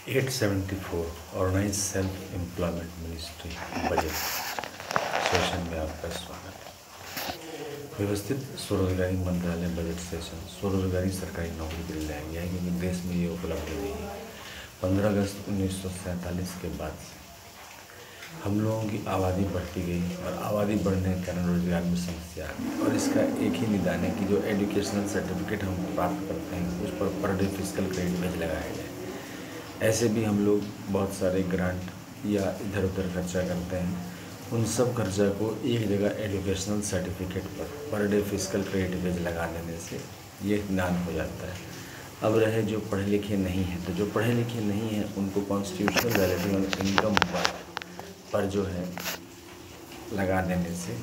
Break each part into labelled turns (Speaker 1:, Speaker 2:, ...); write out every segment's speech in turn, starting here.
Speaker 1: 874 organise self employment ministry budget session में आपका स्वागत। व्यवस्थित स्वरोजगारी मंत्रालय बजट सेशन स्वरोजगारी सरकारी नौकरी के लिए लाया गया है, क्योंकि देश में ये उपलब्ध नहीं है। 15 अगस्त 1947 के बाद से हम लोगों की आबादी बढ़ती गई और आबादी बढ़ने के कारण रोजगार में समस्या आ गई, और इसका एक ही निदान है कि जो एजुकेशनल सर्टिफिकेट हम प्राप्त करते हैं उस पर डे फिजिकल क्रेडिट बेच लगाया जाए। ऐसे भी हम लोग बहुत सारे ग्रांट या इधर उधर खर्चा करते हैं, उन सब खर्चा को एक जगह educational certificate per day physical credit बेच लगा देने से ये निदान हो जाता है। अब रहे जो पढ़े लिखे नहीं हैं, तो जो पढ़े लिखे नहीं हैं उनको कॉन्स्टिट्यूशनल वैलिडिटी ऑन इनकम पर जो है लगा देने से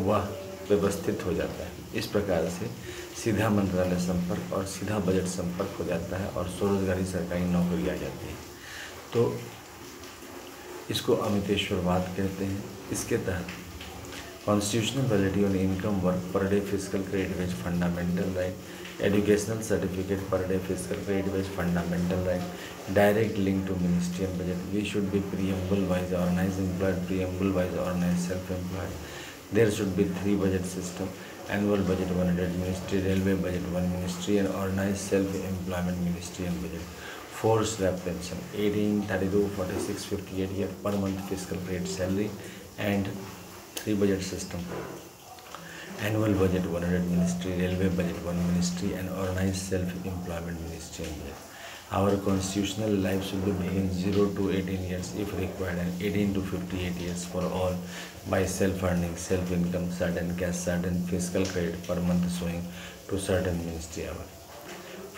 Speaker 1: वह व्यवस्थित हो जाता है। इस प्रकार से सीधा मंत्रालय संपर्क और सीधा बजट संपर्क हो जाता है और स्वरोजगारी सरकारी नौकरी आ जाती है। तो इसको अमितेश्वरवाद कहते हैं। इसके तहत constitutional validity on income work per day physical credit bench fundamental right, educational certificate per day physical credit bench fundamental right, direct link to ministerial budget, we should be preamble wise organized employed, preamble wise organized self-employed. There should be 3 budget system: annual budget 100 ministry, railway budget 1 ministry, and organized self-employment ministry and budget. 4 slab pension 18, 32, 46, 58 year per month fiscal credit salary, and 3 budget system: annual budget 100 ministry, railway budget 1 ministry, and organized self-employment ministry and budget. Our constitutional life should be between 0 to 18 years if required, and 18 to 58 years for all by self-earning, self-income, certain cash, certain fiscal credit per month showing to certain ministry hour.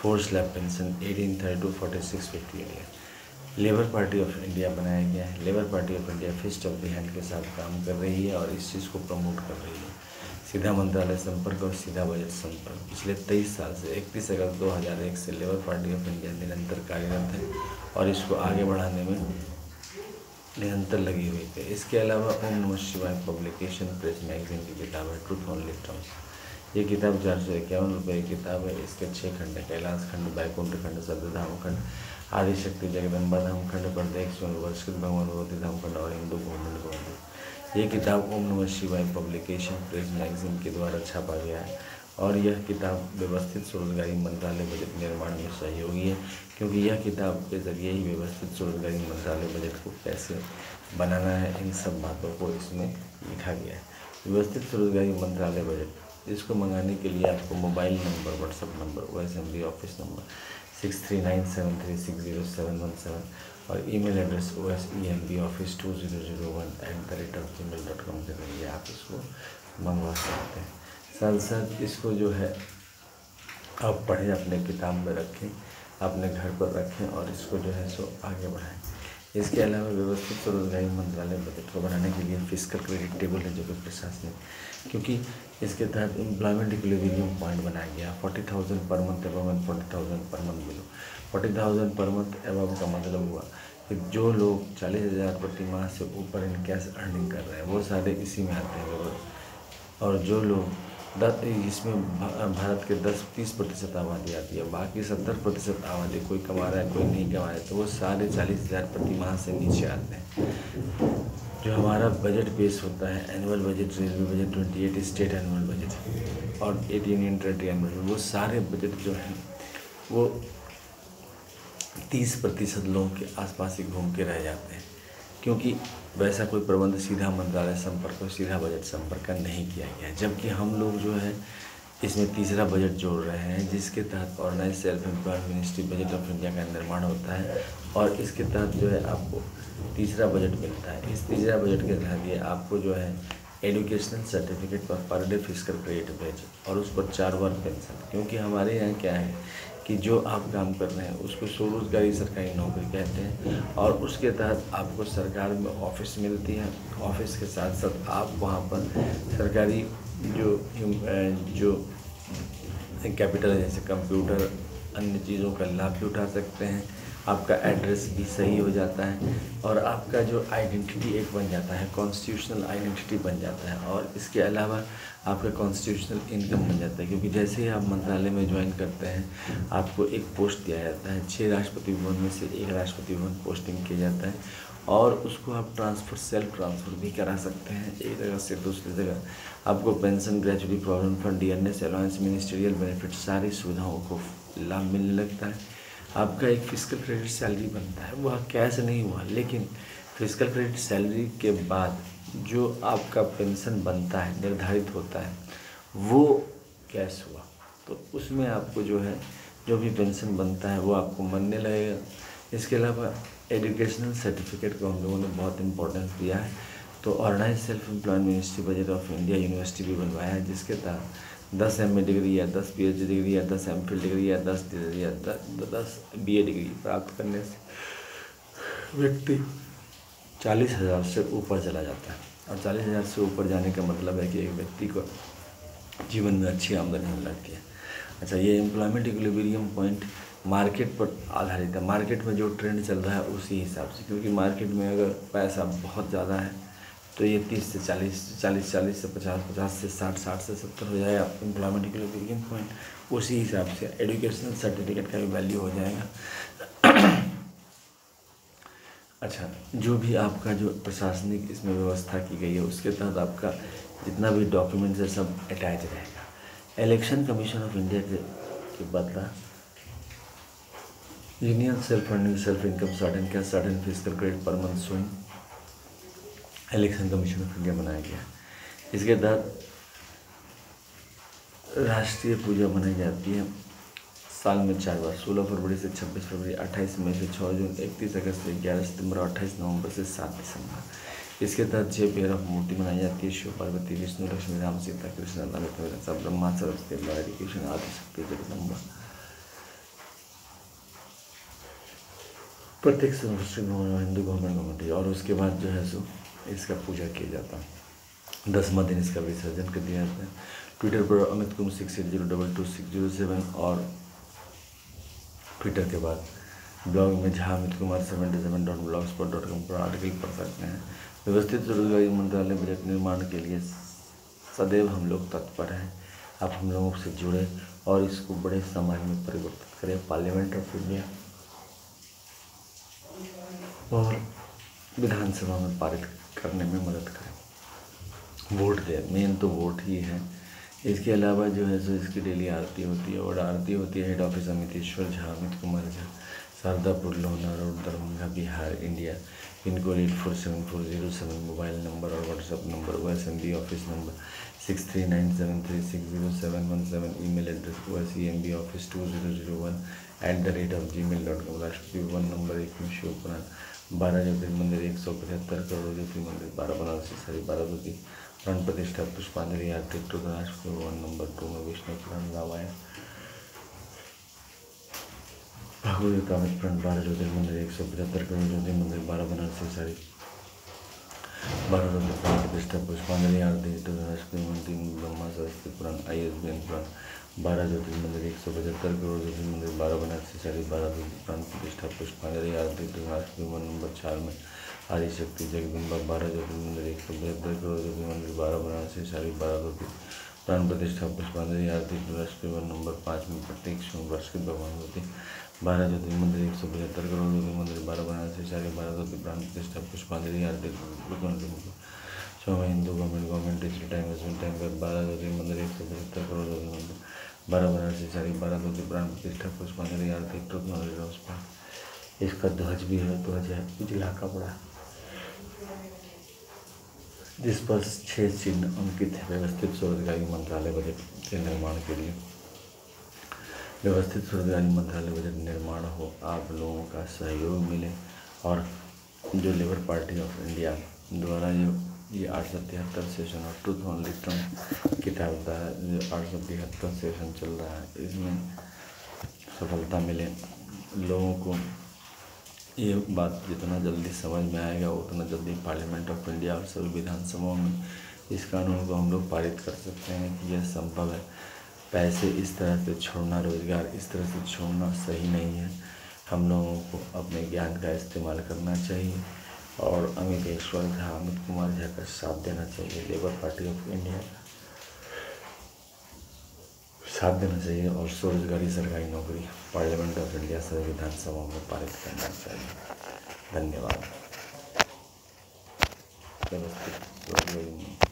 Speaker 1: 4 slab pension 18, 32, 46, 58 year. Labour party of India बनाया गया है। Labour party of India fist of the hand के साथ काम कर रही है और इस चीज़ को प्रमोट कर रही है। सीधा मंत्रालय संपर्क और सीधा बजट संपर्क पिछले 23 साल से 31 अगस्त 2001 से लेबर पार्टी ऑफ इंडिया निरंतर कार्यरत है और इसको आगे बढ़ाने में निरंतर लगी हुई है। इसके अलावा ओम नमः शिवाय पब्लिकेशन प्रेस मैगजीन की किताब है ट्रूथ ओनली टर्म्स। ये किताब 451 रुपये की किताब है। इसके 6 खंड है: कैलाश खंड, बैकुंठ खंड, सत्यधाम खंड, आदिशक्ति जगदम्बा धाम खंड, प्रत्येक वर्षकृत भगवान भगवती धाम खंड और हिंदू गवर्नमेंट गवर्नमेंट। ये किताब ओम नमः शिवाय पब्लिकेशन प्रेस मैगजीन के द्वारा छापा गया है और यह किताब व्यवस्थित स्वरोजगारी मंत्रालय बजट निर्माण में सहयोगी है, क्योंकि यह किताब के जरिए ही व्यवस्थित स्वरोजगारी मंत्रालय बजट को कैसे बनाना है इन सब बातों को इसमें लिखा गया है। व्यवस्थित स्वरोजगारी मंत्रालय बजट इसको मंगाने के लिए आपको mobile number, WhatsApp number, OSMB office number 6397360717 और ईमेल एड्रेस osembaoffice2001@gmail.com के जरिए आप इसको मंगवा सकते हैं। साथ साथ इसको जो है आप पढ़ें, अपने किताब में रखें, अपने घर पर रखें और इसको जो है सो आगे बढ़ाएं। इसके अलावा व्यवस्थित स्वरोजगारी मंत्रालय बजट को बनाने के लिए फिजिकल क्रेडिट टेबल है जो कि प्रशासनिक, क्योंकि इसके तहत एम्प्लॉयमेंट इक्विलिब्रियम पॉइंट बनाया गया। 40,000 per month above and 40,000 per month below. 40,000 per month above का मतलब हुआ कि जो लोग 40,000 प्रति माह से ऊपर इन कैश अर्निंग कर रहे हैं वो सारे इसी में आते हैं। और जो लोग इसमें भारत के 10-30% आबादी आती है, बाकी 70% आबादी कोई कमा रहा है कोई नहीं कमा रहा है, तो वो सारे 40,000 प्रति माह से नीचे आते हैं। जो हमारा बजट पेश होता है, annual budget, railway budget, 28 state annual budget और 18 इंटर बजट, वो सारे बजट जो हैं वो 30% लोगों के आसपास ही घूम के रह जाते हैं, क्योंकि वैसा कोई प्रबंध सीधा मंत्रालय संपर्क और सीधा बजट संपर्क का नहीं किया गया है। जबकि हम लोग जो है इसमें तीसरा बजट जोड़ रहे हैं, जिसके तहत organise self employment ministry budget of India का निर्माण होता है और इसके तहत जो है आपको तीसरा बजट मिलता है। इस तीसरा बजट के तहत ये आपको जो है educational certificate per day physical credit बेच और उस पर 4 बार पेंशन, क्योंकि हमारे यहाँ क्या है कि जो आप काम कर रहे हैं उसको स्वरोजगारी सरकारी नौकरी कहते हैं और उसके तहत आपको सरकार में ऑफिस मिलती है। ऑफिस के साथ साथ आप वहाँ पर सरकारी जो कैपिटल जैसे कंप्यूटर अन्य चीज़ों का लाभ भी उठा सकते हैं आपका एड्रेस भी सही हो जाता है और आपका जो आइडेंटिटी एक बन जाता है, कॉन्स्टिट्यूशनल आइडेंटिटी बन जाता है। और इसके अलावा आपका कॉन्स्टिट्यूशनल इनकम बन जाता है, क्योंकि जैसे ही आप मंत्रालय में ज्वाइन करते हैं आपको एक पोस्ट दिया जाता है। 6 राष्ट्रपति भवन में से एक राष्ट्रपति भवन पोस्टिंग किया जाता है और उसको आप ट्रांसफ़र, सेल्फ ट्रांसफ़र भी करा सकते हैं एक जगह से दूसरी जगह। आपको pension, gratuity, provident fund, dearness allowance, ministerial benefit, सारी सुविधाओं को लाभ मिलने लगता है। आपका एक फिजिकल क्रेडिट सैलरी बनता है, वह कैश नहीं हुआ, लेकिन फिजिकल क्रेडिट सैलरी के बाद जो आपका पेंशन बनता है, निर्धारित होता है, वो कैश हुआ। तो उसमें आपको जो है जो भी पेंशन बनता है वो आपको बनने लगेगा। इसके अलावा एजुकेशनल सर्टिफिकेट को हम लोगों ने बहुत इम्पोर्टेंस दिया है। तो organise self employed ministry budget of India university भी बनवाया है, जिसके तहत 10 MA डिग्री या 10 PhD डिग्री या 10 MPhil डिग्री या 10 डिग्री या 10 BA डिग्री प्राप्त करने से व्यक्ति 40,000 से ऊपर चला जाता है। और 40,000 से ऊपर जाने का मतलब है कि एक व्यक्ति को जीवन में अच्छी आमदनी होने लगती है। अच्छा, ये एम्प्लॉयमेंट इक्विलिब्रियम पॉइंट मार्केट पर आधारित है। मार्केट में जो ट्रेंड चल रहा है उसी हिसाब से, क्योंकि मार्केट में अगर पैसा बहुत ज़्यादा है तो ये 30 से 40, 40 से 50, 50 से 60, 60 से 70 हो जाएगा एम्प्लॉयमेंट इक्विलिब्रियम पॉइंट। उसी हिसाब से एजुकेशनल सर्टिफिकेट का भी वैल्यू हो जाएगा। अच्छा, जो भी आपका जो प्रशासनिक इसमें व्यवस्था की गई है उसके तहत आपका जितना भी डॉक्यूमेंट्स है सब अटैच रहेगा। इलेक्शन कमीशन ऑफ इंडिया के बदला union self funding, self income, certain physical credit per month showing election commission of India बनाया गया। इसके तहत राष्ट्रीय पूजा मनाई जाती है साल में 4 बार, 16 फरवरी से 26 फरवरी, 28 मई से 6 जून, 31 अगस्त से 11 सितंबर, 28 नवंबर से 7 दिसंबर। इसके तहत 6 पेयर ऑफ मूर्ति बनाई जाती है, शिव पार्वती, विष्णु, लक्ष्मी, राम, सीता, कृष्ण, ललिता, ब्रह्मा, सरस्वती, लहरी, कृष्ण, आदिशक्ति, जगदम्बा। प्रत्येक हिंदू गवर्नमेंट और उसके बाद जो है सो इसका पूजा किया जाता है। 10वां दिन इसका विसर्जन कर दिया जाता है। ट्विटर पर अमित कुमार 6802222607 और ट्विटर के बाद ब्लॉग में झा अमित कुमार 77.blogspot.com पर आर्टिकल पढ़ सकते हैं। व्यवस्थित रोजगारी मंत्रालय बजट निर्माण के लिए सदैव हम लोग तत्पर हैं। आप हम लोगों से जुड़े और इसको बड़े समाज में परिवर्तित करें, पार्लियामेंट ऑफ इंडिया और विधानसभा में पारित करने में मदद करें। वोट दें, मेन तो वोट ही है। इसके अलावा जो है सो इसकी डेली आरती होती है और आरती होती है head office Amiteshwar Jha, Amit Kumar Jha, Sharadapur, Lohna road, Darbhanga, Bihar, India. Pin code 847407, mobile number और WhatsApp number OSMB office number 6397360717, email address OSEMBoffice2001@gmail.com। Rashtrapati भवन नंबर 1 में शिवपुराण, 12 ज्योतिर्मंदिर, 175 करोड़ ज्योतिर्मंदिर, 12 बनारसी सारी, 12 ज्योति प्राण प्रतिष्ठा, पुष्पांजलि आरती, राष्ट्रपति भवन नंबर 2 में विष्णु पुराण, रामायण, भागवत, कामित प्राण, 12 ज्योतिर्मंदिर, 175 करोड़ ज्योतिर्मंदिर, 12 बनारसी सारी, 12 ज्योति प्राण प्रतिष्ठा, पुष्पांजलि आरती, राष्ट्रपति भवन 3 ब्रह्मा सरस्वती पुराण, ISBN पुराण, 12 ज्योतिर्मंदिर, 175 करोड़ ज्योतिर्मंदिर, 12 बनारसी सारी, 12 ज्योति प्राण प्रतिष्ठा, पुष्पांजलि आरती, राष्ट्रपति भवन नंबर 4 में आदिशक्ति जगदम्बा, 12 ज्योतिर्मंदिर, 172 करोड़ ज्योतिर्मंदिर, 12 बनारसी सारी, 12 ज्योति प्राण प्रतिष्ठा, पुष्पांजलि आरती, राष्ट्रपति भवन नंबर 5 में प्रत्येक सोमवार के भगवान होती, 12 ज्योतिर्मंदिर, 175 करोड़ ज्योतिर्मंदिर, 12 बनारसी सारी, 12 ज्योति प्राण प्रतिष्ठा, पुष्पांजलि aarti, Hindu government digital time 12 ज्योतिर्मंदिर, 175 करोड़ ज्योतिर्मंदिर, 12 बनारसी सारी, 12 ज्योति प्राण प्रतिष्ठा, पुष्पांजलि आरती, इसका ध्वज भी है, ध्वज है उजला कपड़ा जिस पर 6 चिन्ह अंकित है। व्यवस्थित स्वरोजगारी मंत्रालय बजट के निर्माण के लिए व्यवस्थित स्वरोजगारी मंत्रालय बजट निर्माण हो, आप लोगों का सहयोग मिले और जो लेबर पार्टी ऑफ इंडिया द्वारा जो ये 873 सेशन और ट्रूथ ओनली ट्रम्प किताब का जो 873 सेशन चल रहा है इसमें सफलता मिले लोगों को। ये बात जितना जल्दी समझ में आएगा उतना जल्दी पार्लियामेंट ऑफ इंडिया और सभी विधानसभाओं में इस कानून को हम लोग पारित कर सकते हैं कि यह संभव है। पैसे इस तरह से छोड़ना, रोजगार इस तरह से छोड़ना सही नहीं है। हम लोगों को अपने ज्ञान का इस्तेमाल करना चाहिए और अमित ईश्वर झा, अमित कुमार झा का साथ देना चाहिए, लेबर पार्टी ऑफ इंडिया साथ देना चाहिए और स्वरोजगारी सरकारी नौकरी पार्लियामेंट ऑफ इंडिया सभी विधानसभाओं में पारित करना चाहिए। धन्यवाद। व्यवस्थित